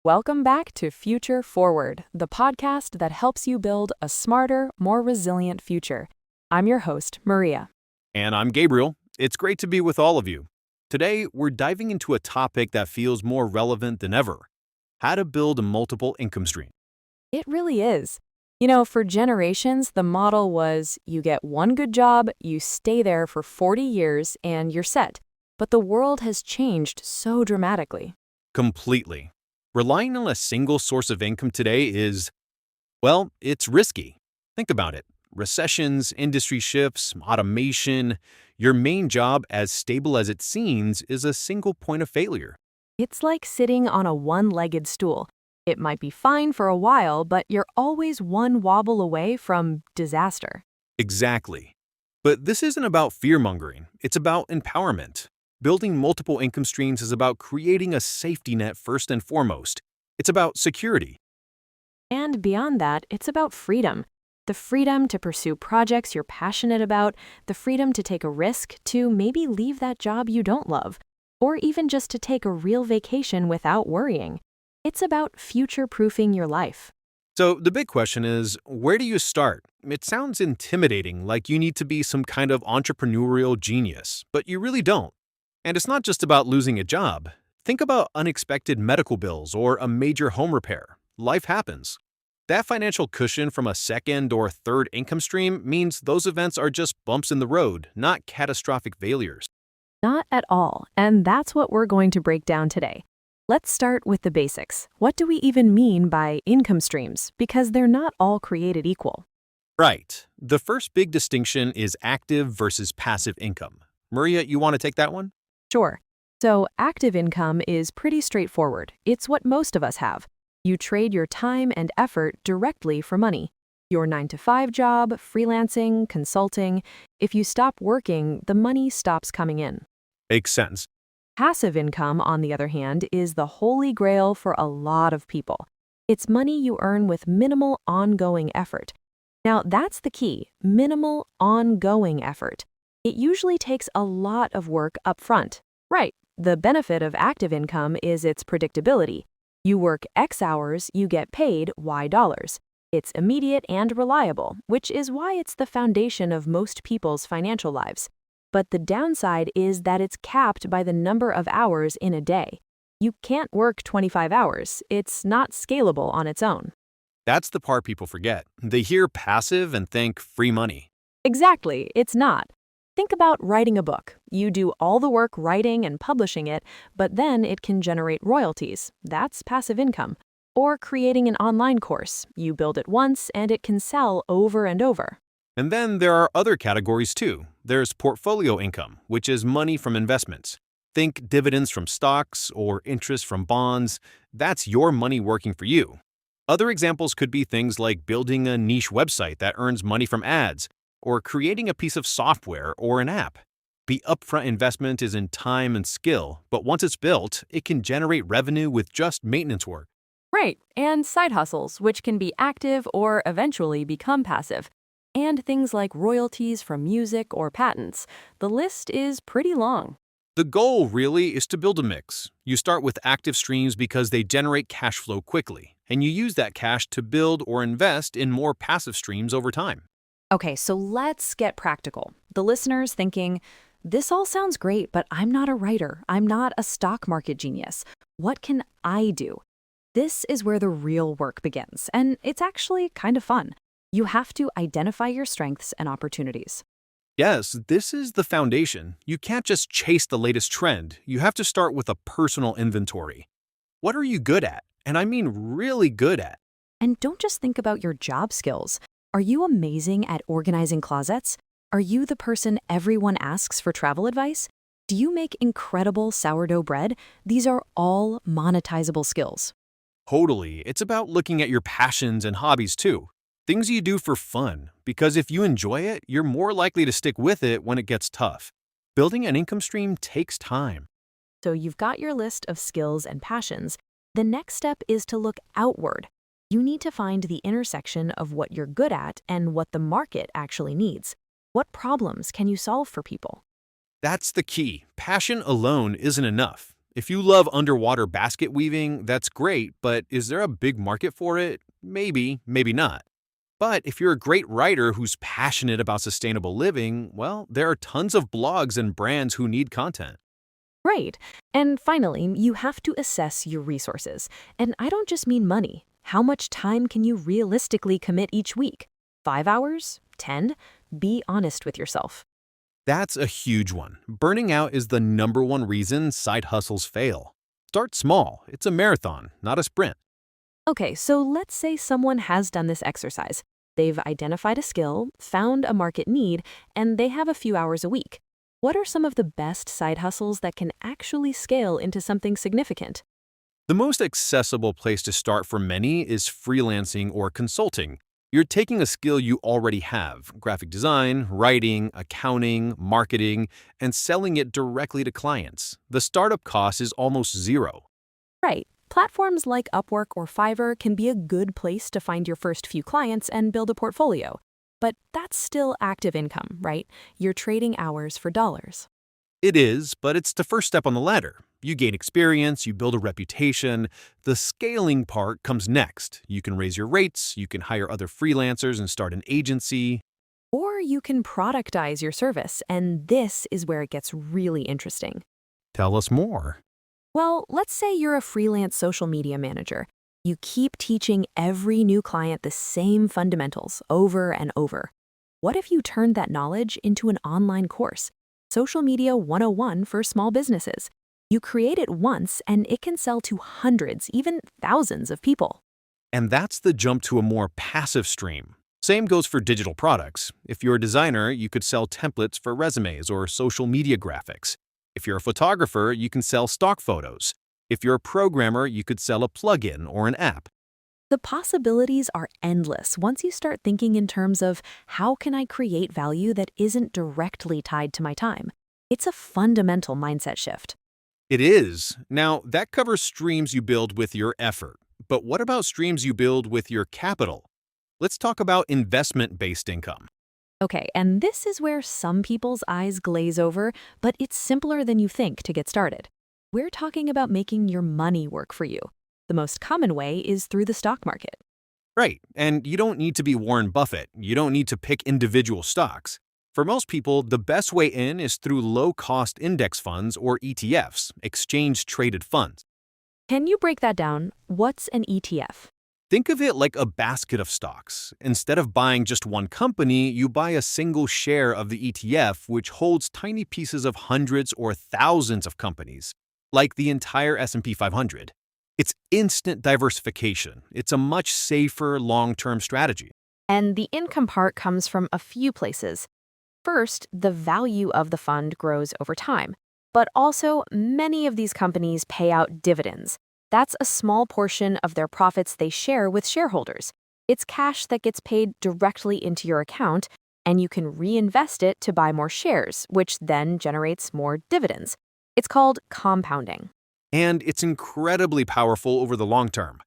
Welcome back to Future Forward, the podcast that helps you build a smarter, more resilient future. I'm your host, Maria. And I'm Gabriel. It's great to be with all of you. Today, we're diving into a topic that feels more relevant than ever: how to build a multiple income stream. It really is. For generations, the model was you get one good job, you stay there for 40 years, and you're set. But the world has changed so dramatically. Completely. Relying on a single source of income today well, it's risky. Think about it. Recessions, industry shifts, automation. Your main job, as stable as it seems, is a single point of failure. It's like sitting on a one-legged stool. It might be fine for a while, but you're always one wobble away from disaster. Exactly. But this isn't about fear-mongering. It's about empowerment. Building multiple income streams is about creating a safety net first and foremost. It's about security. And beyond that, it's about freedom. The freedom to pursue projects you're passionate about, the freedom to take a risk, to maybe leave that job you don't love, or even just to take a real vacation without worrying. It's about future-proofing your life. So the big question is, where do you start? It sounds intimidating, like you need to be some kind of entrepreneurial genius, but you really don't. And it's not just about losing a job. Think about unexpected medical bills or a major home repair. Life happens. That financial cushion from a second or third income stream means those events are just bumps in the road, not catastrophic failures. Not at all, and that's what we're going to break down today. Let's start with the basics. What do we even mean by income streams? Because they're not all created equal. Right. The first big distinction is active versus passive income. Maria, you want to take that one? Sure. So active income is pretty straightforward. It's what most of us have. You trade your time and effort directly for money. Your 9-to-5 job, freelancing, consulting. If you stop working, the money stops coming in. Makes sense. Passive income, on the other hand, is the holy grail for a lot of people. It's money you earn with minimal ongoing effort. Now, that's the key: minimal ongoing effort. It usually takes a lot of work up front. Right. The benefit of active income is its predictability. You work X hours, you get paid Y dollars. It's immediate and reliable, which is why it's the foundation of most people's financial lives. But the downside is that it's capped by the number of hours in a day. You can't work 25 hours. It's not scalable on its own. That's the part people forget. They hear passive and think free money. Exactly, it's not. Think about writing a book. You do all the work writing and publishing it, but then it can generate royalties. That's passive income. Or creating an online course. You build it once and it can sell over and over. And then there are other categories too. There's portfolio income, which is money from investments. Think dividends from stocks or interest from bonds. That's your money working for you. Other examples could be things like building a niche website that earns money from ads, or creating a piece of software or an app. The upfront investment is in time and skill, but once it's built, it can generate revenue with just maintenance work. Right, and side hustles, which can be active or eventually become passive. And things like royalties from music or patents. The list is pretty long. The goal really is to build a mix. You start with active streams because they generate cash flow quickly, and you use that cash to build or invest in more passive streams over time. Okay, so let's get practical. The listener's thinking, this all sounds great, but I'm not a writer. I'm not a stock market genius. What can I do? This is where the real work begins, and it's actually kind of fun. You have to identify your strengths and opportunities. Yes, this is the foundation. You can't just chase the latest trend. You have to start with a personal inventory. What are you good at? And I mean really good at. And don't just think about your job skills. Are you amazing at organizing closets? Are you the person everyone asks for travel advice? Do you make incredible sourdough bread? These are all monetizable skills. Totally. It's about looking at your passions and hobbies too. Things you do for fun, because if you enjoy it, you're more likely to stick with it when it gets tough. Building an income stream takes time. So you've got your list of skills and passions. The next step is to look outward. You need to find the intersection of what you're good at and what the market actually needs. What problems can you solve for people? That's the key. Passion alone isn't enough. If you love underwater basket weaving, that's great, but is there a big market for it? Maybe, maybe not. But if you're a great writer who's passionate about sustainable living, well, there are tons of blogs and brands who need content. Right. And finally, you have to assess your resources. And I don't just mean money. How much time can you realistically commit each week? 5 hours? 10? Be honest with yourself. That's a huge one. Burning out is the number one reason side hustles fail. Start small. It's a marathon, not a sprint. Okay, so let's say someone has done this exercise. They've identified a skill, found a market need, and they have a few hours a week. What are some of the best side hustles that can actually scale into something significant? The most accessible place to start for many is freelancing or consulting. You're taking a skill you already have, graphic design, writing, accounting, marketing, and selling it directly to clients. The startup cost is almost zero. Right. Platforms like Upwork or Fiverr can be a good place to find your first few clients and build a portfolio. But that's still active income, right? You're trading hours for dollars. It is, but it's the first step on the ladder. You gain experience, you build a reputation. The scaling part comes next. You can raise your rates, you can hire other freelancers and start an agency. Or you can productize your service, and this is where it gets really interesting. Tell us more. Well, let's say you're a freelance social media manager. You keep teaching every new client the same fundamentals over and over. What if you turned that knowledge into an online course? Social Media 101 for small businesses. You create it once and it can sell to hundreds, even thousands of people. And that's the jump to a more passive stream. Same goes for digital products. If you're a designer, you could sell templates for resumes or social media graphics. If you're a photographer, you can sell stock photos. If you're a programmer, you could sell a plugin or an app. The possibilities are endless once you start thinking in terms of how can I create value that isn't directly tied to my time. It's a fundamental mindset shift. It is. Now, that covers streams you build with your effort. But what about streams you build with your capital? Let's talk about investment-based income. Okay, and this is where some people's eyes glaze over, but it's simpler than you think to get started. We're talking about making your money work for you. The most common way is through the stock market. Right, and you don't need to be Warren Buffett. You don't need to pick individual stocks. For most people, the best way in is through low-cost index funds or ETFs, exchange-traded funds. Can you break that down? What's an ETF? Think of it like a basket of stocks. Instead of buying just one company, you buy a single share of the ETF, which holds tiny pieces of hundreds or thousands of companies, like the entire S&P 500. It's instant diversification. It's a much safer long-term strategy. And the income part comes from a few places. First, the value of the fund grows over time. But also, many of these companies pay out dividends. That's a small portion of their profits they share with shareholders. It's cash that gets paid directly into your account, and you can reinvest it to buy more shares, which then generates more dividends. It's called compounding. And it's incredibly powerful over the long term.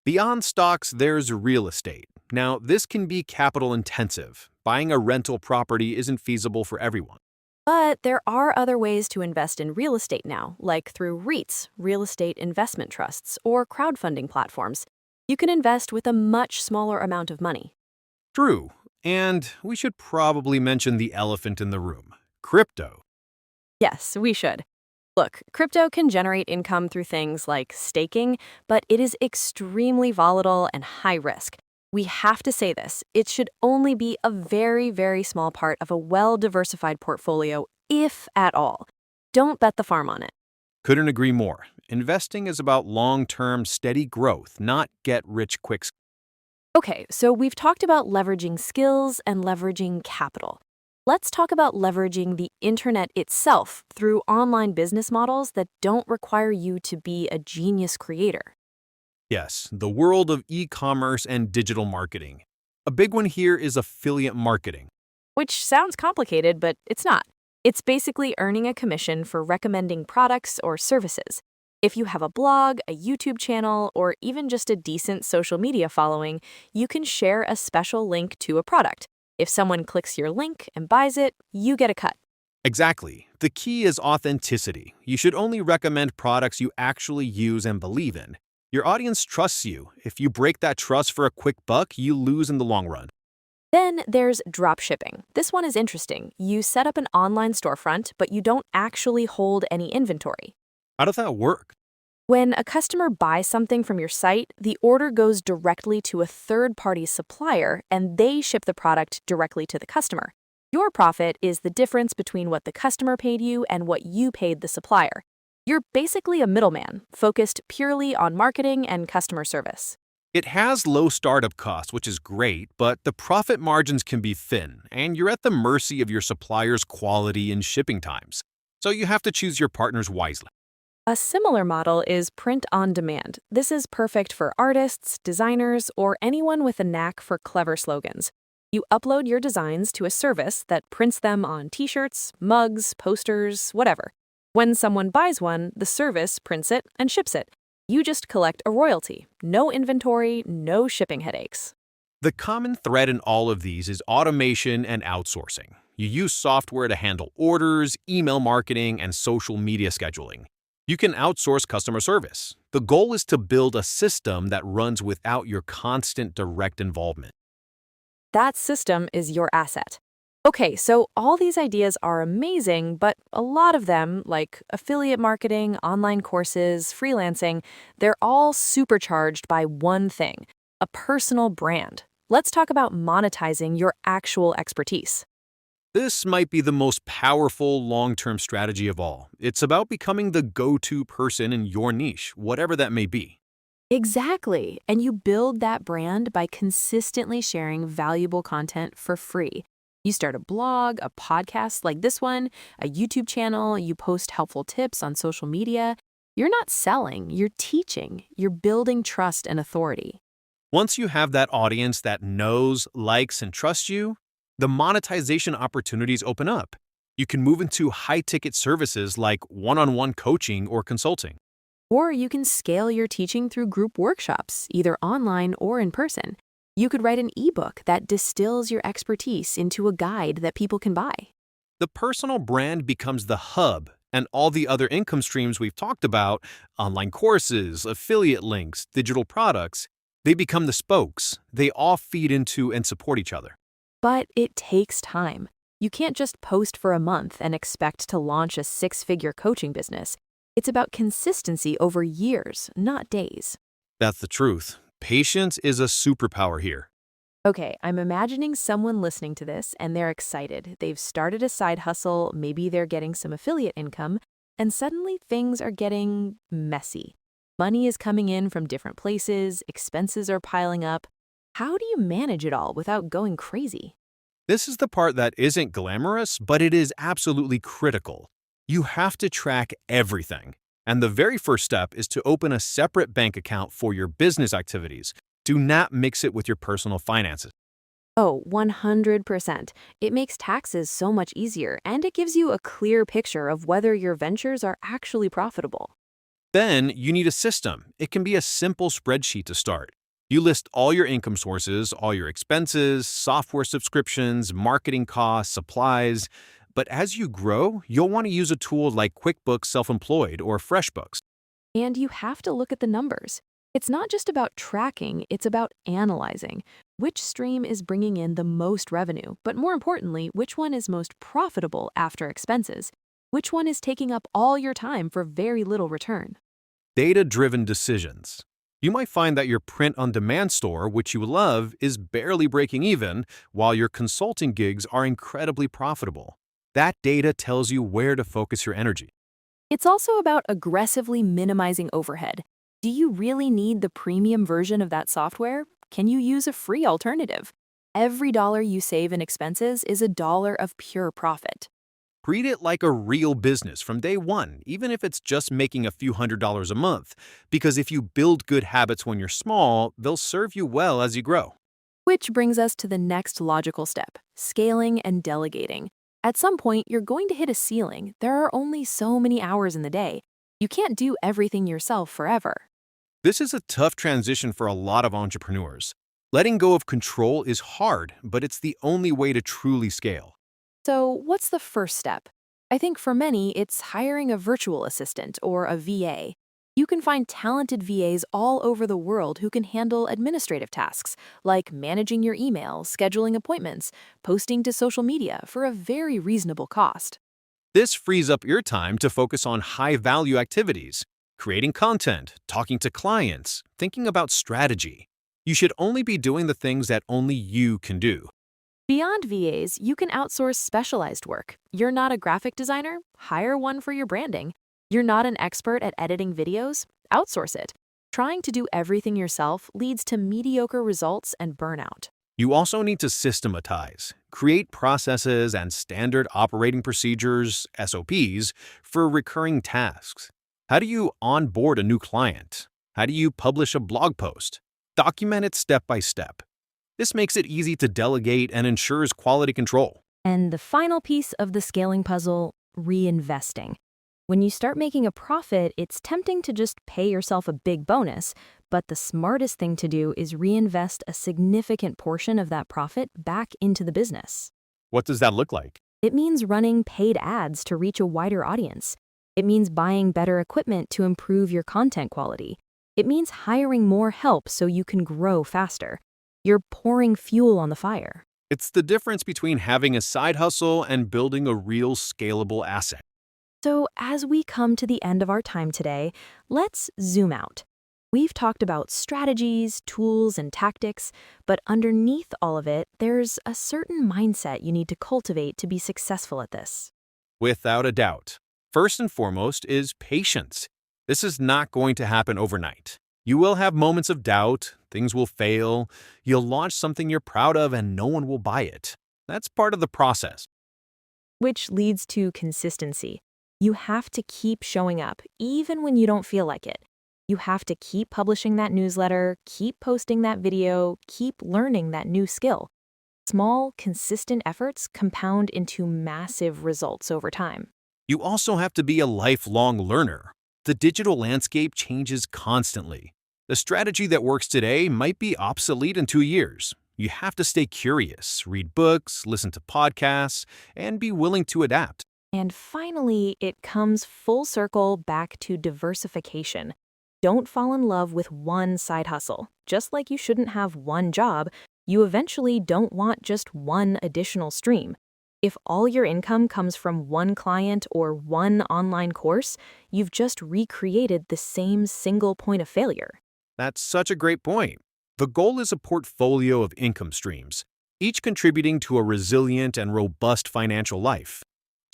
Beyond stocks, there's real estate. Now, this can be capital intensive. Buying a rental property isn't feasible for everyone. But there are other ways to invest in real estate now, like through REITs, real estate investment trusts, or crowdfunding platforms. You can invest with a much smaller amount of money. True. And we should probably mention the elephant in the room, crypto. Yes, we should. Look, crypto can generate income through things like staking, but it is extremely volatile and high risk. We have to say this, it should only be a very, very small part of a well-diversified portfolio, if at all. Don't bet the farm on it. Couldn't agree more. Investing is about long-term, steady growth, not get-rich-quick. Okay, so we've talked about leveraging skills and leveraging capital. Let's talk about leveraging the internet itself through online business models that don't require you to be a genius creator. Yes, the world of e-commerce and digital marketing. A big one here is affiliate marketing. Which sounds complicated, but it's not. It's basically earning a commission for recommending products or services. If you have a blog, a YouTube channel, or even just a decent social media following, you can share a special link to a product. If someone clicks your link and buys it, you get a cut. Exactly. The key is authenticity. You should only recommend products you actually use and believe in. Your audience trusts you. If you break that trust for a quick buck, you lose in the long run. Then there's drop shipping. This one is interesting. You set up an online storefront, but you don't actually hold any inventory. How does that work? When a customer buys something from your site, the order goes directly to a third-party supplier and they ship the product directly to the customer. Your profit is the difference between what the customer paid you and what you paid the supplier. You're basically a middleman, focused purely on marketing and customer service. It has low startup costs, which is great, but the profit margins can be thin, and you're at the mercy of your supplier's quality and shipping times. So you have to choose your partners wisely. A similar model is print on demand. This is perfect for artists, designers, or anyone with a knack for clever slogans. You upload your designs to a service that prints them on t-shirts, mugs, posters, whatever. When someone buys one, the service prints it and ships it. You just collect a royalty. No inventory, no shipping headaches. The common thread in all of these is automation and outsourcing. You use software to handle orders, email marketing, and social media scheduling. You can outsource customer service. The goal is to build a system that runs without your constant direct involvement. That system is your asset. Okay, so all these ideas are amazing, but a lot of them, like affiliate marketing, online courses, freelancing, they're all supercharged by one thing: a personal brand. Let's talk about monetizing your actual expertise. This might be the most powerful long-term strategy of all. It's about becoming the go-to person in your niche, whatever that may be. Exactly. And you build that brand by consistently sharing valuable content for free. You start a blog, a podcast like this one, a YouTube channel, you post helpful tips on social media. You're not selling, you're teaching, you're building trust and authority. Once you have that audience that knows, likes, and trusts you, the monetization opportunities open up. You can move into high-ticket services like one-on-one coaching or consulting. Or you can scale your teaching through group workshops, either online or in person. You could write an ebook that distills your expertise into a guide that people can buy. The personal brand becomes the hub, and all the other income streams we've talked about, online courses, affiliate links, digital products, they become the spokes. They all feed into and support each other. But it takes time. You can't just post for a month and expect to launch a six-figure coaching business. It's about consistency over years, not days. That's the truth. Patience is a superpower here. Okay, I'm imagining someone listening to this and they're excited. They've started a side hustle, maybe they're getting some affiliate income, and suddenly things are getting messy. Money is coming in from different places, expenses are piling up. How do you manage it all without going crazy? This is the part that isn't glamorous, but it is absolutely critical. You have to track everything. And the very first step is to open a separate bank account for your business activities. Do not mix it with your personal finances. Oh, 100%. It makes taxes so much easier, and it gives you a clear picture of whether your ventures are actually profitable. Then you need a system. It can be a simple spreadsheet to start. You list all your income sources, all your expenses, software subscriptions, marketing costs, supplies. But as you grow, you'll want to use a tool like QuickBooks Self-Employed or FreshBooks. And you have to look at the numbers. It's not just about tracking, it's about analyzing. Which stream is bringing in the most revenue, but more importantly, which one is most profitable after expenses? Which one is taking up all your time for very little return? Data-driven decisions. You might find that your print-on-demand store, which you love, is barely breaking even, while your consulting gigs are incredibly profitable. That data tells you where to focus your energy. It's also about aggressively minimizing overhead. Do you really need the premium version of that software? Can you use a free alternative? Every dollar you save in expenses is a dollar of pure profit. Treat it like a real business from day one, even if it's just making a few $100s a month. Because if you build good habits when you're small, they'll serve you well as you grow. Which brings us to the next logical step: scaling and delegating. At some point, you're going to hit a ceiling. There are only so many hours in the day. You can't do everything yourself forever. This is a tough transition for a lot of entrepreneurs. Letting go of control is hard, but it's the only way to truly scale. So, what's the first step? I think for many, it's hiring a virtual assistant or a VA. You can find talented VAs all over the world who can handle administrative tasks like managing your email, scheduling appointments, posting to social media for a very reasonable cost. This frees up your time to focus on high-value activities, creating content, talking to clients, thinking about strategy. You should only be doing the things that only you can do. Beyond VAs, you can outsource specialized work. You're not a graphic designer? Hire one for your branding. You're not an expert at editing videos? Outsource it. Trying to do everything yourself leads to mediocre results and burnout. You also need to systematize, create processes and standard operating procedures, SOPs, for recurring tasks. How do you onboard a new client? How do you publish a blog post? Document it step by step. This makes it easy to delegate and ensures quality control. And the final piece of the scaling puzzle, reinvesting. When you start making a profit, it's tempting to just pay yourself a big bonus, but the smartest thing to do is reinvest a significant portion of that profit back into the business. What does that look like? It means running paid ads to reach a wider audience. It means buying better equipment to improve your content quality. It means hiring more help so you can grow faster. You're pouring fuel on the fire. It's the difference between having a side hustle and building a real scalable asset. So, as we come to the end of our time today, let's zoom out. We've talked about strategies, tools, and tactics, but underneath all of it, there's a certain mindset you need to cultivate to be successful at this. Without a doubt. First and foremost is patience. This is not going to happen overnight. You will have moments of doubt, things will fail, you'll launch something you're proud of and no one will buy it. That's part of the process. Which leads to consistency. You have to keep showing up, even when you don't feel like it. You have to keep publishing that newsletter, keep posting that video, keep learning that new skill. Small, consistent efforts compound into massive results over time. You also have to be a lifelong learner. The digital landscape changes constantly. The strategy that works today might be obsolete in 2 years. You have to stay curious, read books, listen to podcasts, and be willing to adapt. And finally, it comes full circle back to diversification. Don't fall in love with one side hustle. Just like you shouldn't have one job, you eventually don't want just one additional stream. If all your income comes from one client or one online course, you've just recreated the same single point of failure. That's such a great point. The goal is a portfolio of income streams, each contributing to a resilient and robust financial life.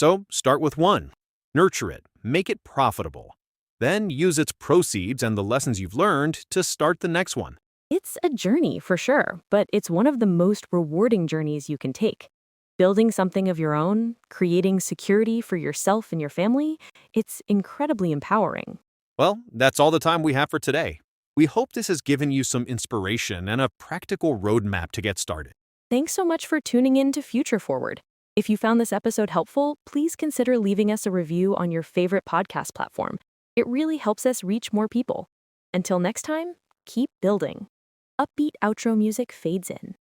So start with one, nurture it, make it profitable. Then use its proceeds and the lessons you've learned to start the next one. It's a journey for sure, but it's one of the most rewarding journeys you can take. Building something of your own, creating security for yourself and your family, it's incredibly empowering. Well, that's all the time we have for today. We hope this has given you some inspiration and a practical roadmap to get started. Thanks so much for tuning in to Future Forward. If you found this episode helpful, please consider leaving us a review on your favorite podcast platform. It really helps us reach more people. Until next time, keep building. Upbeat outro music fades in.